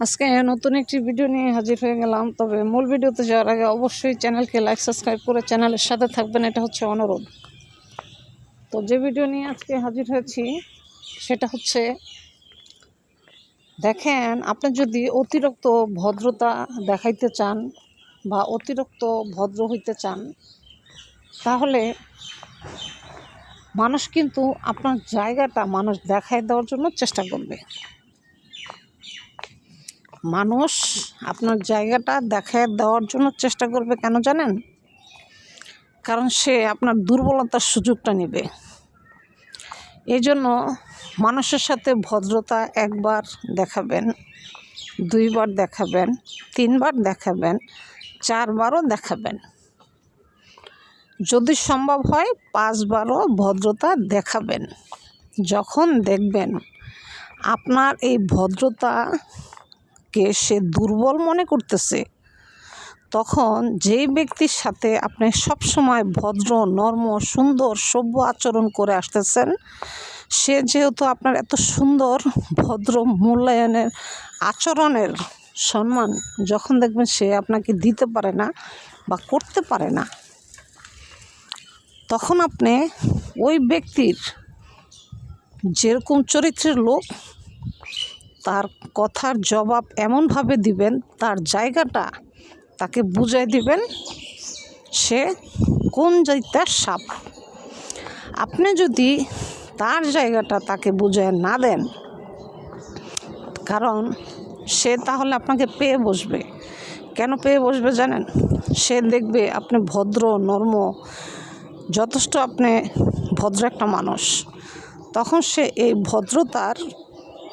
আজকে নতুন একটি ভিডিও নিয়ে হাজির হয়ে গেলাম। তবে মূল ভিডিওতে যাওয়ার আগে অবশ্যই চ্যানেলকে লাইক সাবস্ক্রাইব করে চ্যানেলের সাথে থাকবেন, এটা হচ্ছে অনুরোধ। তো যে ভিডিও নিয়ে আজকে হাজির হয়েছি সেটা হচ্ছে, দেখেন, আপনি যদি অতিরিক্ত ভদ্রতা দেখাইতে চান বা অতিরিক্ত ভদ্র হইতে চান, তাহলে মানুষ কিন্তু আপনার জায়গাটা মানুষ দেখায় দেওয়ার জন্য চেষ্টা করবে। মানুষ আপনার জায়গাটা দেখায় দেওয়ার জন্য চেষ্টা করবে, কেন জানেন? কারণ সে আপনার দুর্বলতার সুযোগটা নেবে। এই জন্য মানুষের সাথে ভদ্রতা একবার দেখাবেন, দুইবার দেখাবেন, তিনবার দেখাবেন, চারবারও দেখাবেন, যদি সম্ভব হয় 5বারও ভদ্রতা দেখাবেন। যখন দেখবেন আপনার এই ভদ্রতাকে সে দুর্বল মনে করতেছে, তখন যেই ব্যক্তির সাথে আপনি সবসময় ভদ্র, নর্ম, সুন্দর, সভ্য আচরণ করে আসতেছেন, সে যেহেতু আপনার এত সুন্দর ভদ্র মূল্যায়নের আচরণের সম্মান যখন দেখবেন সে আপনাকে দিতে পারে না বা করতে পারে না, তখন আপনি ওই ব্যক্তির যেরকম চরিত্রের লোক, তার কথার জবাব এমনভাবে দিবেন, তার জায়গাটা তাকে বুঝাই দিবেন সে কোন জায়গার সাপ। আপনি যদি তার জায়গাটা তাকে বুঝায় না দেন, কারণ সে তাহলে আপনাকে পেয়ে বসবে। কেন পেয়ে বসবে জানেন? সে দেখবে আপনি ভদ্র, নর্ম, যথেষ্ট আপনি ভদ্র একটা মানুষ, তখন সে এই ভদ্রতার